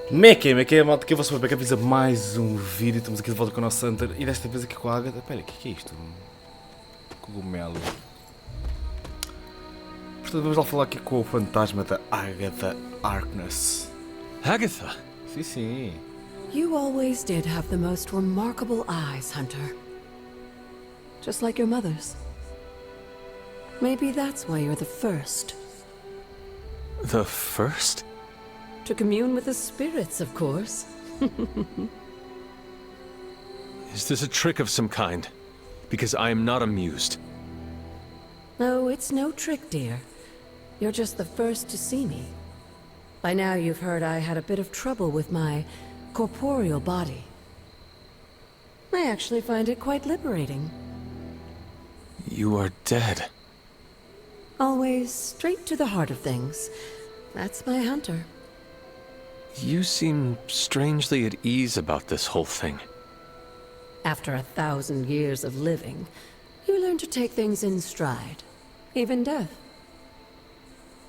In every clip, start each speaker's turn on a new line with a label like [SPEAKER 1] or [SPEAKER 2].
[SPEAKER 1] Como é que é, malta? Aqui eu vou saber que avisa mais um vídeo. Estamos aqui de volta com o nosso Hunter e desta vez aqui com a Agatha. Espera, o que é isto? Cogumelo. Portanto, vamos lá falar aqui com o fantasma da Agatha Harkness.
[SPEAKER 2] Agatha?
[SPEAKER 1] Sim, sim.
[SPEAKER 3] You always did have the most remarkable eyes, Hunter. Just like your mother's. Maybe that's why you're the first.
[SPEAKER 2] The first?
[SPEAKER 3] To commune with the spirits, of course.
[SPEAKER 2] Is this a trick of some kind? Because I am not amused.
[SPEAKER 3] No, it's no trick, dear. You're just the first to see me. By now you've heard I had a bit of trouble with my corporeal body. I actually find it quite liberating.
[SPEAKER 2] You are dead.
[SPEAKER 3] Always straight to the heart of things. That's my Hunter.
[SPEAKER 2] You seem strangely at ease about this whole thing.
[SPEAKER 3] After 1,000 years of living, you learn to take things in stride. Even death.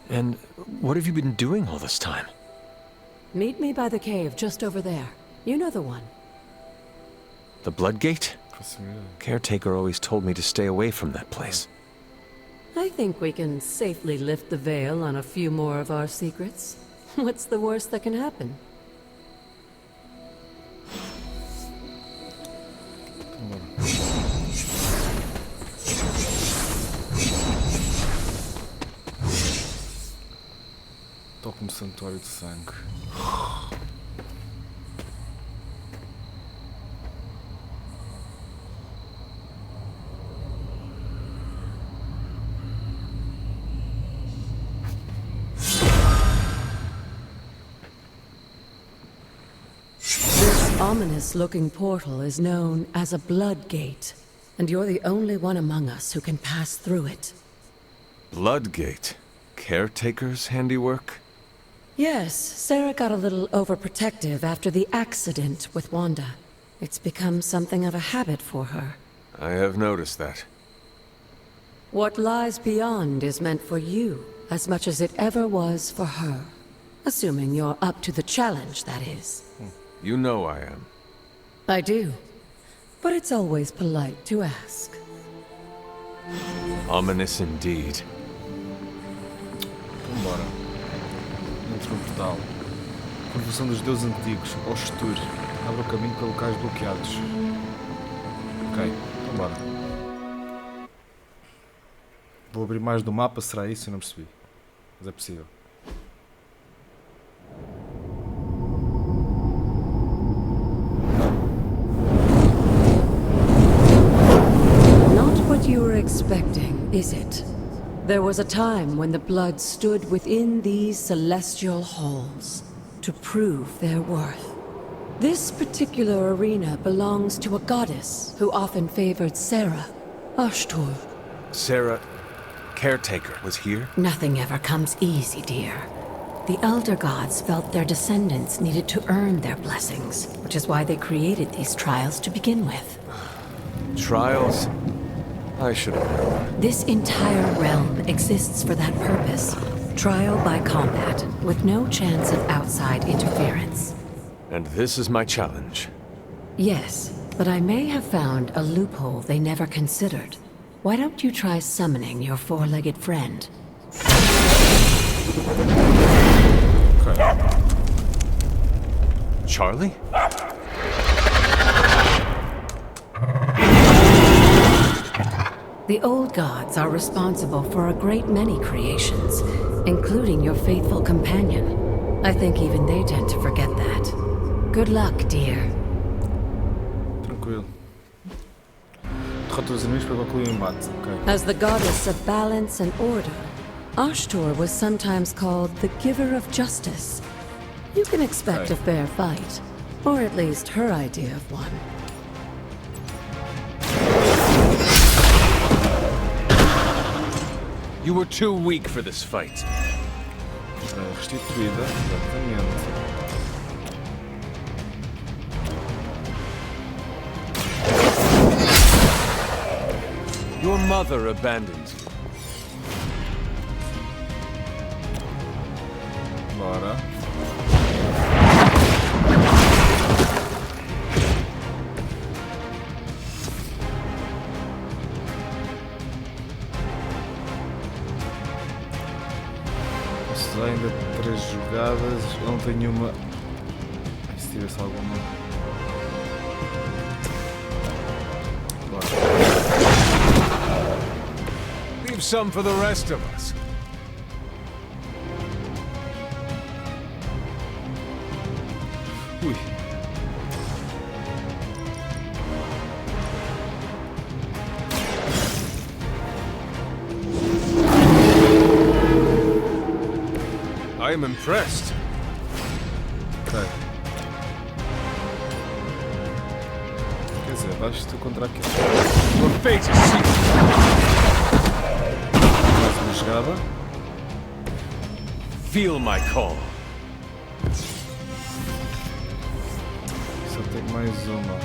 [SPEAKER 2] And what have you been doing all this time?
[SPEAKER 3] Meet me by the cave just over there. You know the one.
[SPEAKER 2] The Bloodgate? Caretaker always told me to stay away from that place.
[SPEAKER 3] I think we can safely lift the veil on a few more of our secrets. What's the worst that can happen?
[SPEAKER 1] Toco no santuário de sangue.
[SPEAKER 3] This ominous-looking portal is known as a blood gate, and you're the only one among us who can pass through it.
[SPEAKER 2] Bloodgate? Caretaker's handiwork?
[SPEAKER 3] Yes, Sarah got a little overprotective after the accident with Wanda. It's become something of a habit for her.
[SPEAKER 2] I have noticed that.
[SPEAKER 3] What lies beyond is meant for you as much as it ever was for her. Assuming you're up to the challenge, that is.
[SPEAKER 2] You know I am.
[SPEAKER 3] I do. But it's always polite to ask.
[SPEAKER 2] Ominous indeed.
[SPEAKER 1] Vambora. Entro no portal. Convocação dos deuses antigos. Oshtur. Abre o caminho para locais bloqueados. Ok, vambora. Vou abrir mais do mapa, será isso? Eu não percebi. Mas é possível.
[SPEAKER 3] Not what you were expecting, is it? There was a time when the blood stood within these celestial halls to prove their worth. This particular arena belongs to a goddess who often favored Sarah, Oshtur.
[SPEAKER 2] Sarah, Caretaker, was here?
[SPEAKER 3] Nothing ever comes easy, dear. The Elder Gods felt their descendants needed to earn their blessings, which is why they created these trials to begin with.
[SPEAKER 2] Trials? I should have known.
[SPEAKER 3] This entire realm exists for that purpose. Trial by combat, with no chance of outside interference.
[SPEAKER 2] And this is my challenge.
[SPEAKER 3] Yes, but I may have found a loophole they never considered. Why don't you try summoning your four-legged friend?
[SPEAKER 1] Ok.
[SPEAKER 2] Charlie?
[SPEAKER 3] The old gods are responsible for a great many creations, including your faithful companion. I think even they tend to forget that. Good luck, dear.
[SPEAKER 1] Tranquilo. Derrota os inimigos para concluir o embate. Ok.
[SPEAKER 3] As the goddess of balance and order, Oshtur was sometimes called the giver of justice. You can expect a fair fight, or at least her idea of one.
[SPEAKER 2] You were too weak for this fight.
[SPEAKER 1] Restituída, exatamente.
[SPEAKER 2] Your mother abandoned you.
[SPEAKER 1] Bora. jogadas, eu não tenho nenhuma. Se tivesse alguma. Bora.
[SPEAKER 2] Leave some for the rest of us.
[SPEAKER 1] Ui.
[SPEAKER 2] I am impressed.
[SPEAKER 1] Ok. Quer dizer, vais-te contra aquilo.
[SPEAKER 2] Your fate is sealed.
[SPEAKER 1] Mais uma jogada.
[SPEAKER 2] Feel my call.
[SPEAKER 1] Só tenho mais uma.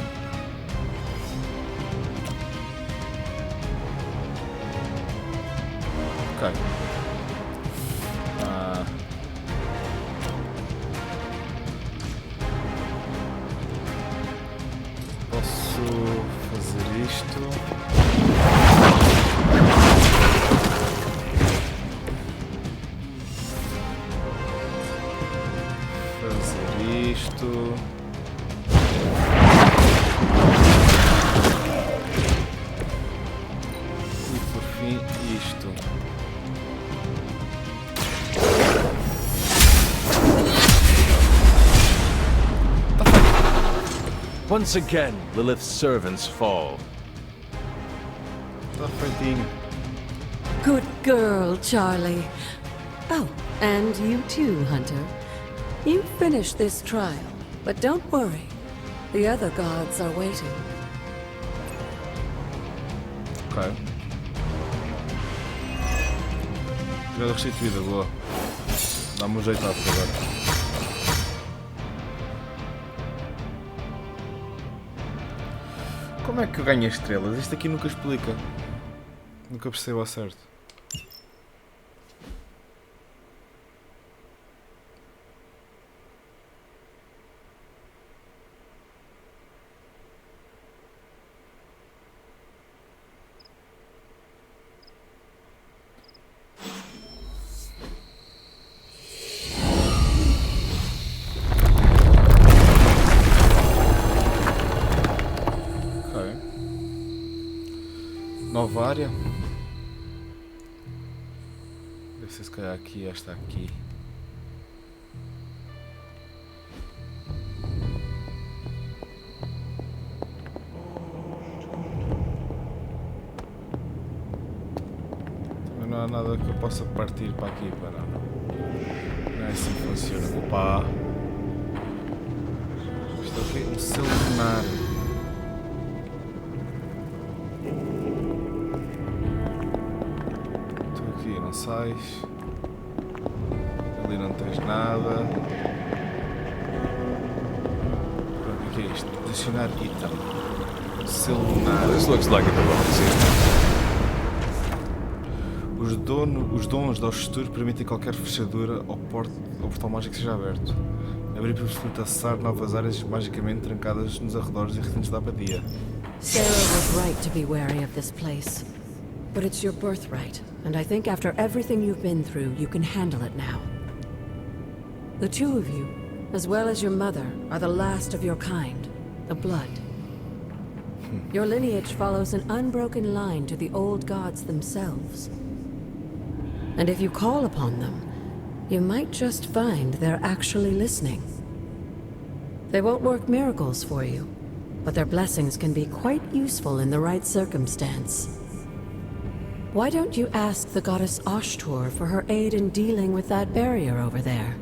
[SPEAKER 1] Ok. Posso fazer isto. Fazer isto. E por fim isto.
[SPEAKER 2] Once again, Lilith's servants fall.
[SPEAKER 1] Tá feitinho.
[SPEAKER 3] Good girl, Charlie. Oh, and you too, Hunter. You finished this trial, but don't worry. The other gods are waiting.
[SPEAKER 1] Ok. Jogada restituída, boa. Dá-me um jeito rápido agora. Como é que eu ganho as estrelas? Isto aqui nunca explica. Nunca percebo ao certo. Nova área. Deve ser se calhar aqui, esta aqui. Também não há nada que eu possa partir para aqui, para não. Não é assim que funciona. Opa! Isto é o quê? Um selo lunar. Não sais. Ali não tens nada. Pronto, o que é isto? Adicionar item. Celular.
[SPEAKER 2] This looks like it belongs here.
[SPEAKER 1] Os dons da Oshtur permitem qualquer fechadura ou portal mágico que seja aberto. Abrir possibilita acessar novas áreas magicamente trancadas nos arredores e recintos da abadia.
[SPEAKER 3] Sarah was right to be wary of this place. But it's your birthright, and I think after everything you've been through, you can handle it now. The two of you, as well as your mother, are the last of your kind, the Blood. Your lineage follows an unbroken line to the old gods themselves. And if you call upon them, you might just find they're actually listening. They won't work miracles for you, but their blessings can be quite useful in the right circumstance. Why don't you ask the goddess Oshtur for her aid in dealing with that barrier over there?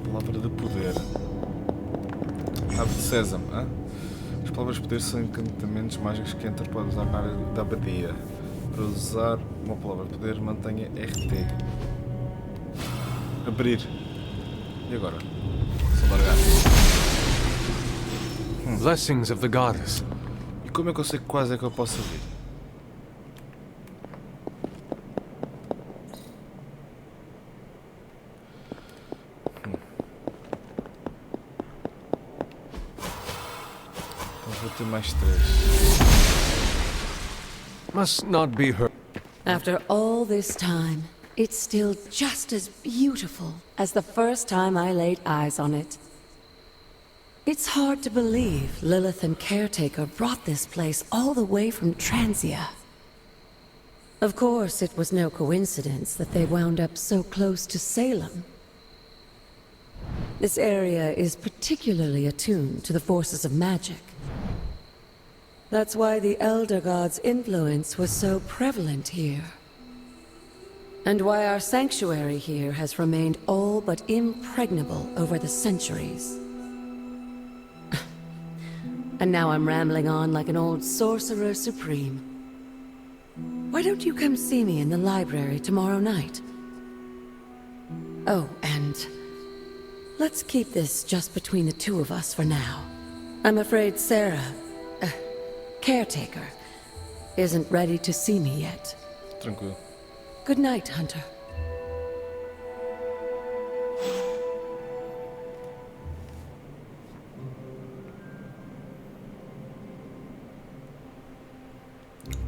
[SPEAKER 1] Palavra de poder. Ave de Sésamo, hã? As palavras de poder são encantamentos mágicos que Enter pode usar na área da abadia. Para usar uma palavra de poder, mantenha RT. Abrir. E agora? Só largar.
[SPEAKER 2] Blessings of the goddess.
[SPEAKER 1] E como é que eu sei quais é que eu posso abrir? Então vou ter mais 3.
[SPEAKER 2] Must not be her.
[SPEAKER 3] After all this time, it's still just as beautiful as the first time I laid eyes on it. It's hard to believe Lilith and Caretaker brought this place all the way from Transia. Of course, it was no coincidence that they wound up so close to Salem. This area is particularly attuned to the forces of magic. That's why the Elder God's influence was so prevalent here. And why our sanctuary here has remained all but impregnable over the centuries. And now I'm rambling on like an old sorcerer supreme. Why don't you come see me in the library tomorrow night? Oh, and let's keep this just between the two of us for now. I'm afraid Sarah, Caretaker, isn't ready to see me yet.
[SPEAKER 1] Tranquilo.
[SPEAKER 3] Good night, Hunter.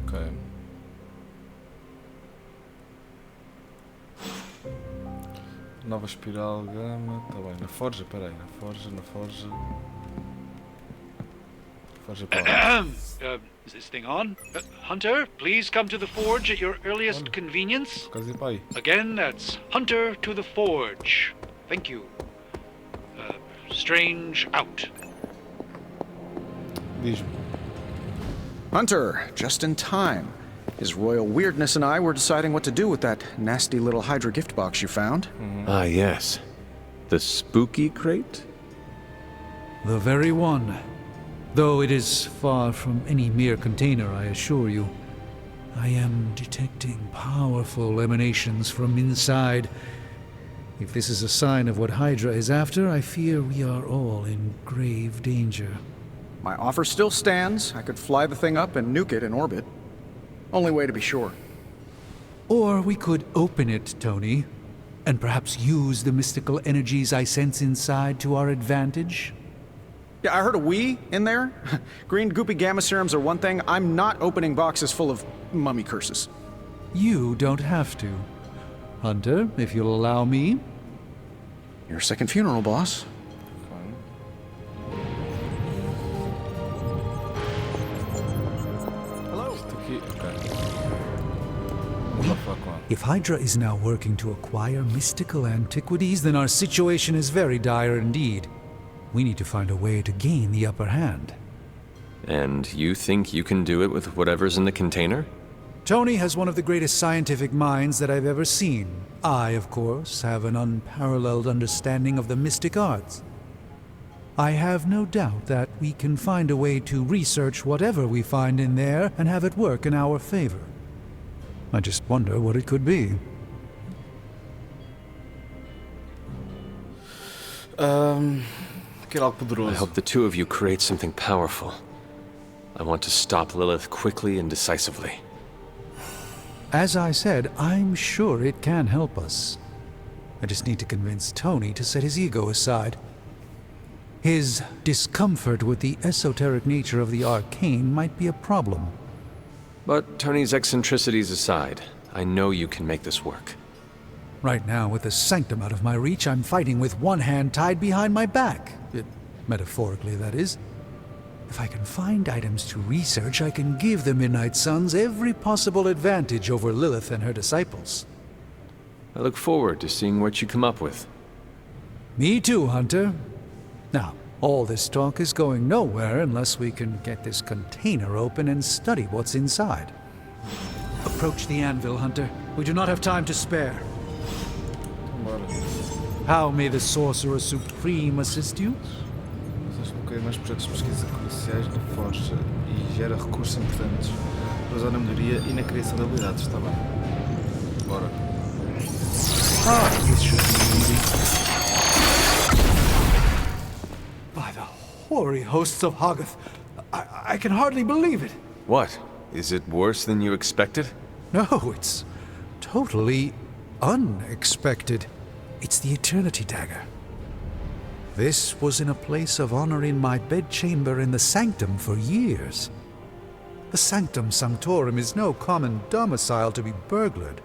[SPEAKER 1] Ok. Nova espiral, gama. Tá bem. Na forja, peraí. Na forja. Forja para lá.
[SPEAKER 4] Is this thing on? Hunter, please come to the forge at your earliest convenience.
[SPEAKER 1] Quase ir para aí.
[SPEAKER 4] Again, that's Hunter to the forge. Thank you. Strange out.
[SPEAKER 1] Diz-me.
[SPEAKER 5] Hunter, just in time. His royal weirdness and I were deciding what to do with that nasty little Hydra gift box you found.
[SPEAKER 2] Ah, yes. The spooky crate?
[SPEAKER 6] The very one. Though it is far from any mere container, I assure you. I am detecting powerful emanations from inside. If this is a sign of what Hydra is after, I fear we are all in grave danger.
[SPEAKER 5] My offer still stands. I could fly the thing up and nuke it in orbit. Only way to be sure.
[SPEAKER 6] Or we could open it, Tony, and perhaps use the mystical energies I sense inside to our advantage.
[SPEAKER 5] Yeah, I heard a "we" in there. Green goopy gamma serums are one thing. I'm not opening boxes full of mummy curses.
[SPEAKER 6] You don't have to. Hunter, if you'll allow me.
[SPEAKER 5] Your second funeral, boss.
[SPEAKER 6] If Hydra is now working to acquire mystical antiquities, then our situation is very dire indeed. We need to find a way to gain the upper hand.
[SPEAKER 2] And you think you can do it with whatever's in the container?
[SPEAKER 6] Tony has one of the greatest scientific minds that I've ever seen. I, of course, have an unparalleled understanding of the mystic arts. I have no doubt that we can find a way to research whatever we find in there and have it work in our favor. I just wonder what it could be.
[SPEAKER 1] Quero algo poderoso.
[SPEAKER 2] I hope the two of you create something powerful. I want to stop Lilith quickly and decisively.
[SPEAKER 6] As I said, I'm sure it can help us. I just need to convince Tony to set his ego aside. His discomfort with the esoteric nature of the arcane might be a problem.
[SPEAKER 2] But Tony's eccentricities aside, I know you can make this work.
[SPEAKER 6] Right now, with the sanctum out of my reach, I'm fighting with one hand tied behind my back. Metaphorically, that is. If I can find items to research, I can give the Midnight Suns every possible advantage over Lilith and her disciples.
[SPEAKER 2] I look forward to seeing what you come up with.
[SPEAKER 6] Me too, Hunter. Now, all this talk is going nowhere unless we can get this container open and study what's inside. Approach the anvil, Hunter. We do not have time to spare. How may the Sorcerer Supreme assist you?
[SPEAKER 1] Bloqueia mais projetos de pesquisa cruciais na forja e gera recursos importantes para usar na melhoria e na criação de habilidades. Está bem. Bora.
[SPEAKER 6] This should be easy. By the hoary hosts of Hoggoth, I can hardly believe it.
[SPEAKER 2] What? Is it worse than you expected?
[SPEAKER 6] No, it's totally unexpected. It's the Eternity Dagger. This was in a place of honor in my bedchamber in the sanctum for years. The Sanctum Sanctorum is no common domicile to be burglared.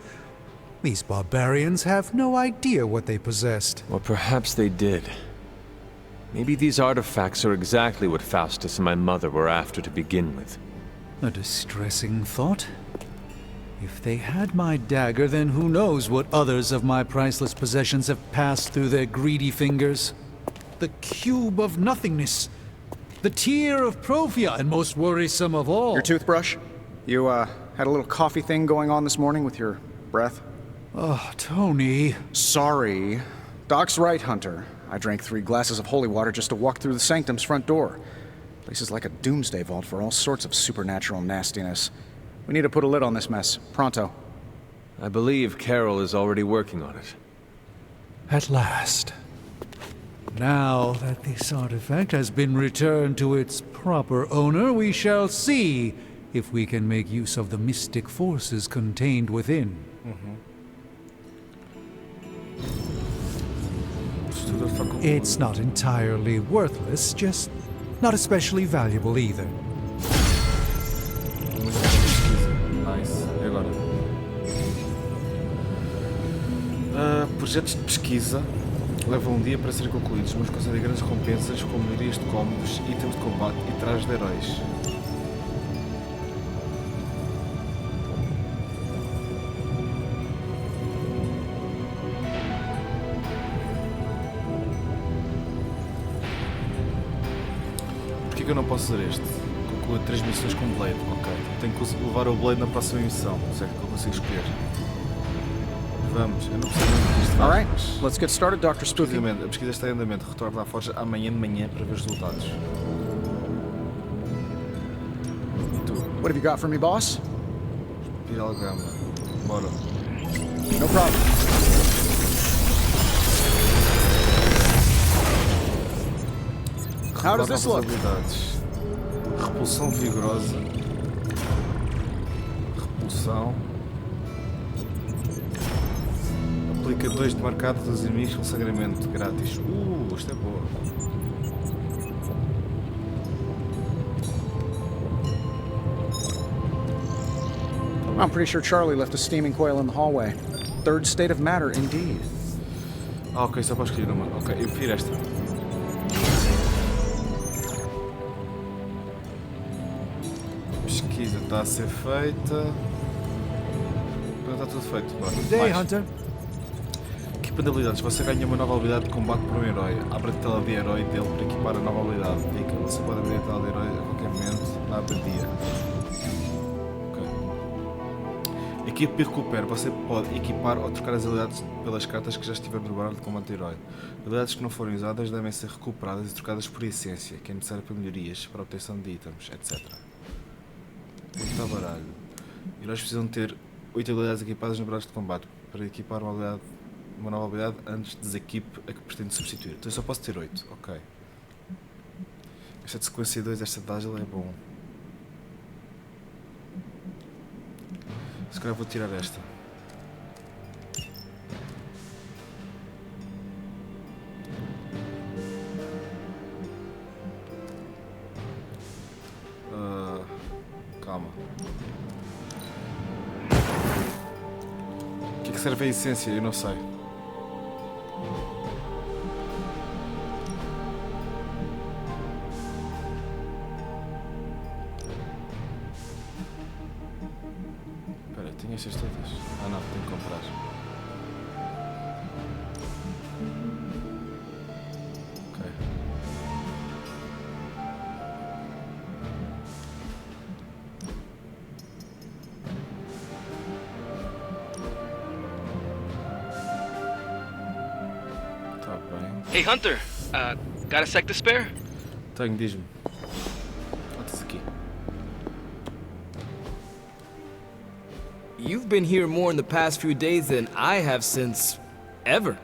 [SPEAKER 6] These barbarians have no idea what they possessed.
[SPEAKER 2] Or perhaps they did. Maybe these artifacts are exactly what Faustus and my mother were after to begin with.
[SPEAKER 6] A distressing thought. If they had my dagger, then who knows what others of my priceless possessions have passed through their greedy fingers. The cube of nothingness. The tear of Profia, and most worrisome of all.
[SPEAKER 5] Your toothbrush? You, had a little coffee thing going on this morning with your breath?
[SPEAKER 6] Oh, Tony.
[SPEAKER 5] Sorry. Doc's right, Hunter. I drank 3 glasses of holy water just to walk through the Sanctum's front door. Place is like a doomsday vault for all sorts of supernatural nastiness. We need to put a lid on this mess. Pronto.
[SPEAKER 2] I believe Carol is already working on it.
[SPEAKER 6] At last. Now that this artifact has been returned to its proper owner, we shall see if we can make use of the mystic forces contained within. It's not entirely worthless, just not especially valuable either.
[SPEAKER 1] Nice. E agora? Projetos de pesquisa levam um dia para serem concluídos, mas concedem grandes recompensas como melhorias de cômodos, itens de combate e trajes de heróis. Porquê que eu não posso fazer este? Concluir 3 missões com Blade, ok. Tenho que levar o Blade na próxima missão, se é que eu consigo escolher. Vamos, eu não preciso muito disto.
[SPEAKER 5] Alright, let's get started, Dr. Spooky.
[SPEAKER 1] A pesquisa está em andamento. Retorno à forja amanhã de manhã para ver os resultados. E tu?
[SPEAKER 5] What have you got for me, boss?
[SPEAKER 1] Piralgama. Bora.
[SPEAKER 5] No problem. How does this look?
[SPEAKER 1] Habilidades. Repulsão vigorosa. Repulsão. Aplica 2 de marcado dos inimigos com sangramento grátis. Isto é boa.
[SPEAKER 5] I'm pretty sure Charlie left a steaming coil in the hallway. Third state of matter, indeed.
[SPEAKER 1] Ok, só para escolher uma. Ok, eu prefiro esta. Pesquisa está a ser feita. Está tudo feito. Bora.
[SPEAKER 6] Good day,
[SPEAKER 1] Mais.
[SPEAKER 6] Hunter.
[SPEAKER 1] Equipa de habilidades. Você ganha uma nova habilidade de combate por um herói. Abre a tela de herói dele para equipar a nova habilidade. Dica: você pode abrir a tela de herói a qualquer momento na abadia. Ok. Equipa e recupera. Você pode equipar ou trocar as habilidades pelas cartas que já estiveram no baralho de combate de herói. Habilidades que não forem usadas devem ser recuperadas e trocadas por essência, que é necessária para melhorias, para a obtenção de itens, etc. Está baralho. Heróis precisam ter 8 habilidades equipadas no baralho de combate para equipar uma nova habilidade antes de desequipe a que pretende substituir. Então eu só posso ter 8, ok. Esta de sequência 2, esta de ágil é bom. Se calhar vou tirar esta. Calma. O que é que serve a essência? Eu não sei. Espera, tenho estas todas? Ah não, tenho que comprar. Ok. Tá bem.
[SPEAKER 7] Hey Hunter, got a sec to spare?
[SPEAKER 1] Tenho, diz-me. Bota-se aqui.
[SPEAKER 8] You've been here more in the past few days than I have since ever.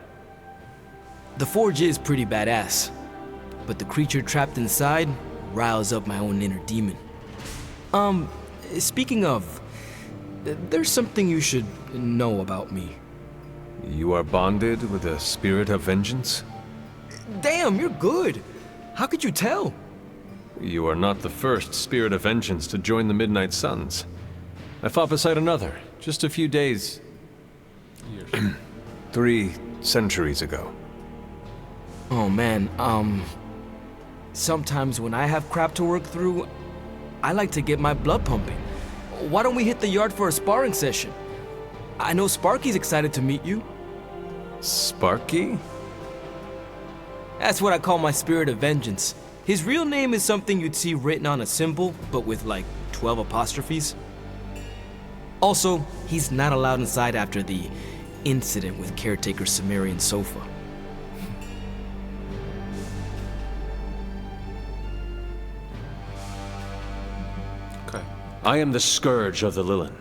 [SPEAKER 8] The forge is pretty badass, but the creature trapped inside riles up my own inner demon. Speaking of, there's something you should know about me.
[SPEAKER 2] You are bonded with a spirit of vengeance?
[SPEAKER 8] Damn, you're good. How could you tell?
[SPEAKER 2] You are not the first spirit of vengeance to join the Midnight Suns. I fought beside another, just a few days... 3 centuries ago.
[SPEAKER 8] Oh man, sometimes when I have crap to work through, I like to get my blood pumping. Why don't we hit the yard for a sparring session? I know Sparky's excited to meet you.
[SPEAKER 2] Sparky?
[SPEAKER 8] That's what I call my spirit of vengeance. His real name is something you'd see written on a symbol, but with like 12 apostrophes. Also, he's not allowed inside after the incident with caretaker Sumerian sofa.
[SPEAKER 1] Okay.
[SPEAKER 2] I am the Scourge of the Lilin.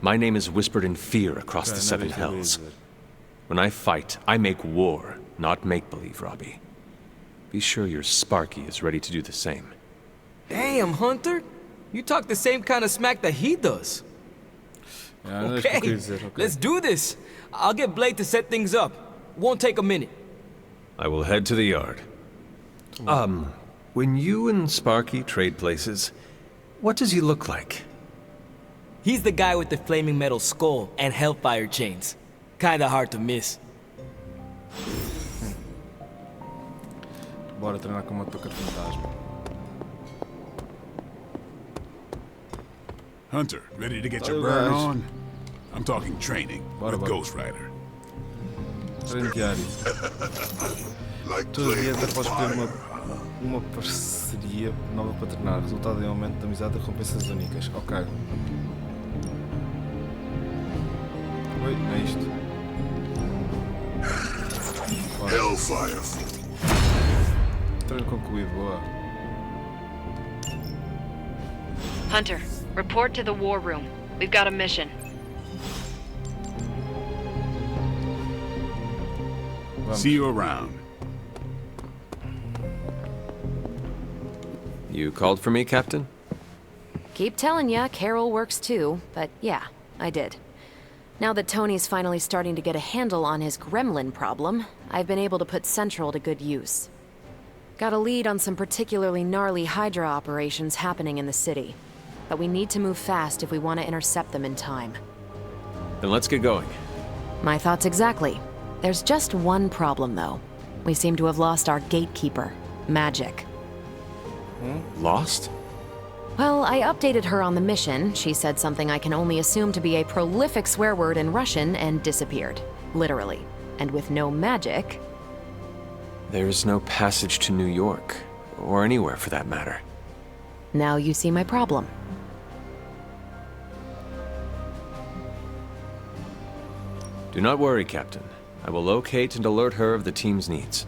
[SPEAKER 2] My name is whispered in fear across the 7 hells. When I fight, I make war, not make-believe, Robbie. Be sure your Sparky is ready to do the same.
[SPEAKER 8] Damn, Hunter! You talk the same kind of smack that he does. Okay, let's do this. I'll get Blade to set things up. Won't take a minute.
[SPEAKER 2] I will head to the yard. When you and Sparky trade places, what does he look like?
[SPEAKER 8] He's the guy with the flaming metal skull and hellfire chains. Kinda hard to miss.
[SPEAKER 1] Bora treinar com uma touca de fantasma.
[SPEAKER 9] Hunter, ready to get your burn on? I'm talking training with Ghost Rider.
[SPEAKER 1] Treino diário. Todo dia até podes escolher uma parceria nova para treinar. Resultado em aumento de amizade e recompensas únicas. Ok. Oi, é isto.
[SPEAKER 9] Hellfire.
[SPEAKER 1] Treino concluído, boa.
[SPEAKER 10] Hunter, report to the war room. We've got a mission.
[SPEAKER 9] See you around.
[SPEAKER 2] You called for me, Captain?
[SPEAKER 10] Keep telling ya, Carol works too, but yeah, I did. Now that Tony's finally starting to get a handle on his gremlin problem, I've been able to put Central to good use. Got a lead on some particularly gnarly Hydra operations happening in the city. But we need to move fast if we want to intercept them in time.
[SPEAKER 2] Then let's get going.
[SPEAKER 10] My thoughts exactly. There's just one problem, though. We seem to have lost our gatekeeper, Magic.
[SPEAKER 2] Lost?
[SPEAKER 10] Well, I updated her on the mission. She said something I can only assume to be a prolific swear word in Russian and disappeared. Literally. And with no magic...
[SPEAKER 2] There is no passage to New York, or anywhere for that matter.
[SPEAKER 10] Now you see my problem.
[SPEAKER 2] Do not worry, Captain. I will locate and alert her of the team's needs.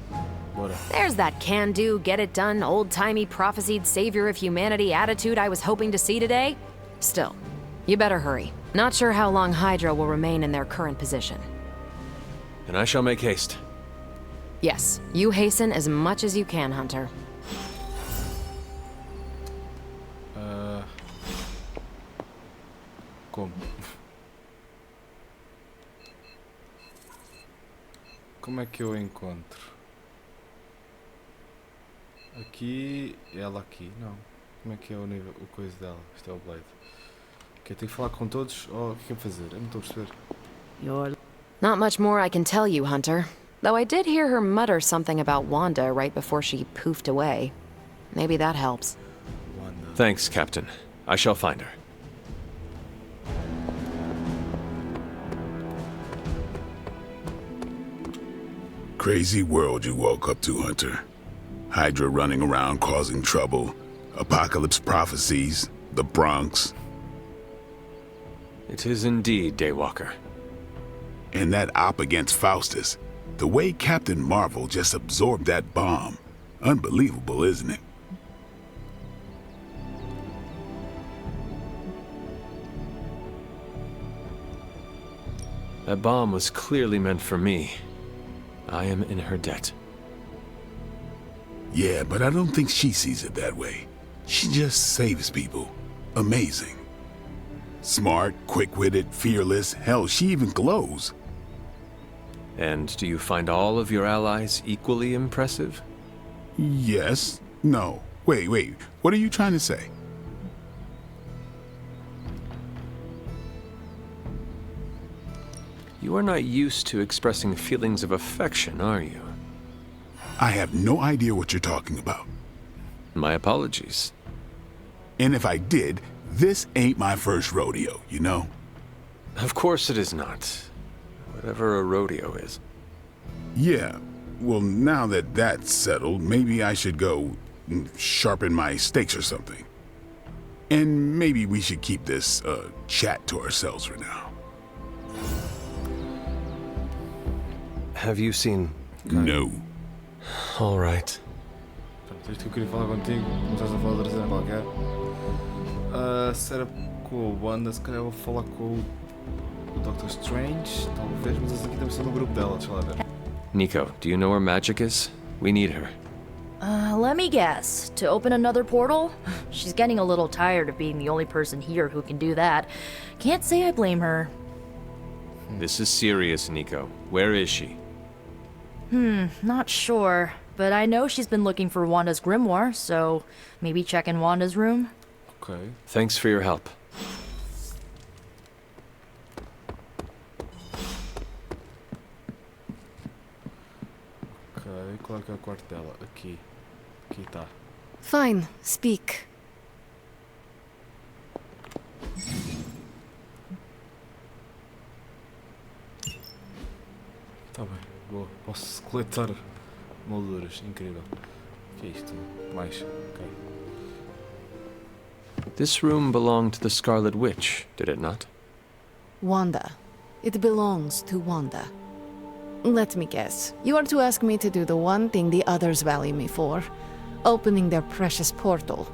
[SPEAKER 10] There's that can-do, get-it-done, old-timey prophesied savior of humanity attitude I was hoping to see today. Still, you better hurry. Not sure how long Hydra will remain in their current position.
[SPEAKER 2] Then I shall make haste.
[SPEAKER 10] Yes, you hasten as much as you can, Hunter.
[SPEAKER 1] Como? Como é que eu encontro? Aqui, ela aqui, não. Como é que é o nível, o coisa dela? Isto é o Blade. Ok, tenho que falar com todos ou o que é fazer? Eu não estou a perceber.
[SPEAKER 10] Not much more I can tell you, Hunter. Though I did hear her mutter something about Wanda right before she poofed away. Maybe that helps.
[SPEAKER 1] Wanda.
[SPEAKER 2] Thanks, Captain. I shall find her.
[SPEAKER 9] Crazy world you woke up to, Hunter. Hydra running around causing trouble, apocalypse prophecies, the Bronx.
[SPEAKER 2] It is indeed, Daywalker.
[SPEAKER 9] And that op against Faustus. The way Captain Marvel just absorbed that bomb. Unbelievable, isn't it?
[SPEAKER 2] That bomb was clearly meant for me. I am in her debt.
[SPEAKER 9] Yeah, but I don't think she sees it that way. She just saves people. Amazing. Smart, quick-witted, fearless. Hell, she even glows.
[SPEAKER 2] And do you find all of your allies equally impressive?
[SPEAKER 9] Yes. No. Wait, what are you trying to say?
[SPEAKER 2] You are not used to expressing feelings of affection, are you?
[SPEAKER 9] I have no idea what you're talking about.
[SPEAKER 2] My apologies.
[SPEAKER 9] And if I did, this ain't my first rodeo, you know?
[SPEAKER 2] Of course it is not. Whatever a rodeo is.
[SPEAKER 9] Yeah, well, now that that's settled, maybe I should go sharpen my stakes or something. And maybe we should keep this chat to ourselves for now.
[SPEAKER 2] Have you seen...
[SPEAKER 9] No.
[SPEAKER 2] All right.
[SPEAKER 1] Pronto, isto que eu queria falar contigo, não estás a falar de outra cena qualquer. Se era com a Wanda, se calhar eu vou falar com o Doctor Strange, talvez, mas esse aqui também são do grupo dela, deixa lá ver.
[SPEAKER 2] Nico, do you know where magic is? We need her.
[SPEAKER 11] Let me guess. To open another portal? She's getting a little tired of being the only person here who can do that. Can't say I blame her.
[SPEAKER 2] This is serious, Nico. Where is she?
[SPEAKER 11] Not sure. But I know she's been looking for Wanda's grimoire, so maybe check in Wanda's room?
[SPEAKER 1] Ok.
[SPEAKER 2] Thanks for your help.
[SPEAKER 1] Ok, qual é que é o quarto dela? Aqui. Aqui está.
[SPEAKER 10] Fine, speak.
[SPEAKER 1] Tá bem, boa. Posso coletar molduras, incrível. O que é isto? Mais, ok.
[SPEAKER 2] This room belonged to the Scarlet Witch, did it not?
[SPEAKER 12] Wanda. It belongs to Wanda. Let me guess. You are to ask me to do the one thing the others value me for. Opening their precious portal.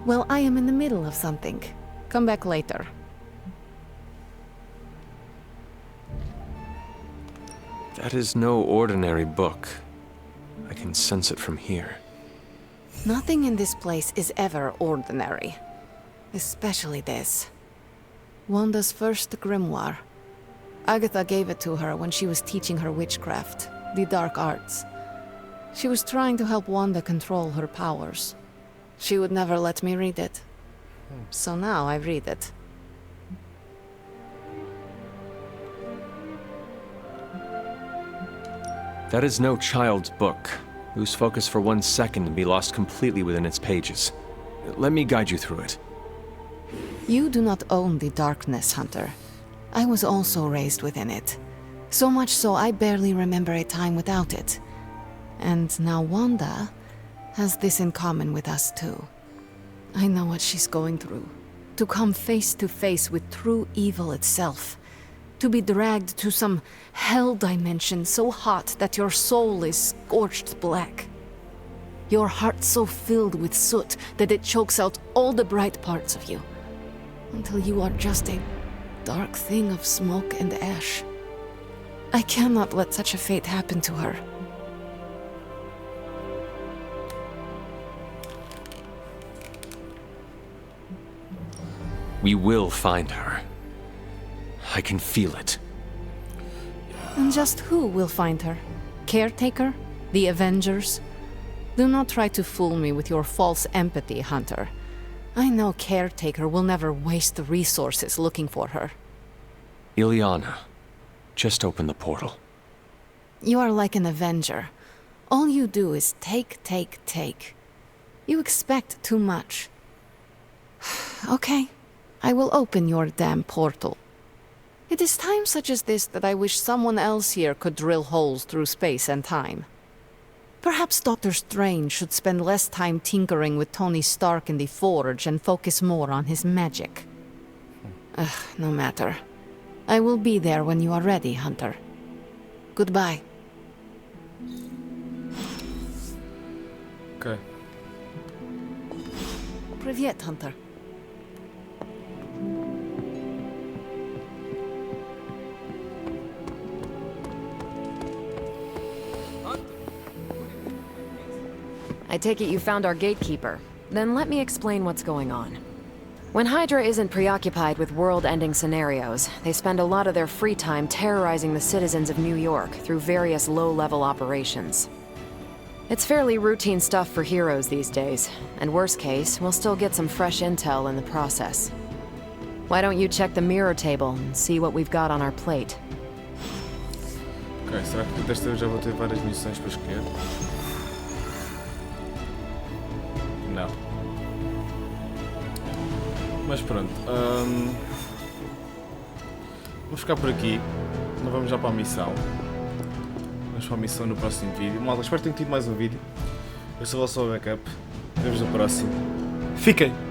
[SPEAKER 12] Well, I am in the middle of something. Come back later.
[SPEAKER 2] That is no ordinary book. I can sense it from here.
[SPEAKER 12] Nothing in this place is ever ordinary. Especially this. Wanda's first grimoire. Agatha gave it to her when she was teaching her witchcraft, the dark arts. She was trying to help Wanda control her powers. She would never let me read it. So now I read it.
[SPEAKER 2] That is no child's book. Lose focus for 1 second and be lost completely within its pages. Let me guide you through it.
[SPEAKER 12] You do not own the darkness, Hunter. I was also raised within it. So much so I barely remember a time without it. And now Wanda has this in common with us too. I know what she's going through. To come face to face with true evil itself. To be dragged to some hell dimension so hot that your soul is scorched black. Your heart so filled with soot that it chokes out all the bright parts of you. Until you are just a dark thing of smoke and ash. I cannot let such a fate happen to her.
[SPEAKER 2] We will find her. I can feel it.
[SPEAKER 12] And just who will find her? Caretaker? The Avengers? Do not try to fool me with your false empathy, Hunter. I know Caretaker will never waste the resources looking for her.
[SPEAKER 2] Ileana, just open the portal.
[SPEAKER 12] You are like an Avenger. All you do is take, take, take. You expect too much. Okay, I will open your damn portal. It is times such as this that I wish someone else here could drill holes through space and time. Perhaps Doctor Strange should spend less time tinkering with Tony Stark in the Forge and focus more on his magic. No matter. I will be there when you are ready, Hunter. Goodbye.
[SPEAKER 1] Ok.
[SPEAKER 12] Привет, Hunter.
[SPEAKER 10] I take it you found our gatekeeper. Then let me explain what's going on. When Hydra isn't preoccupied with world-ending scenarios, they spend a lot of their free time terrorizing the citizens of New York through various low-level operations. It's fairly routine stuff for heroes these days, and worst case, we'll still get some fresh intel in the process. Why don't you check the mirror table and see what we've got on our plate?
[SPEAKER 1] Ok, será que desta vez já vou ter várias missões para escolher? Não. Mas pronto. Vamos ficar por aqui. Não vamos já para a missão. Vamos para a missão no próximo vídeo. Malta, espero que tenham tido mais um vídeo. Eu sou o vosso backup. Vemos no próximo. Fiquem!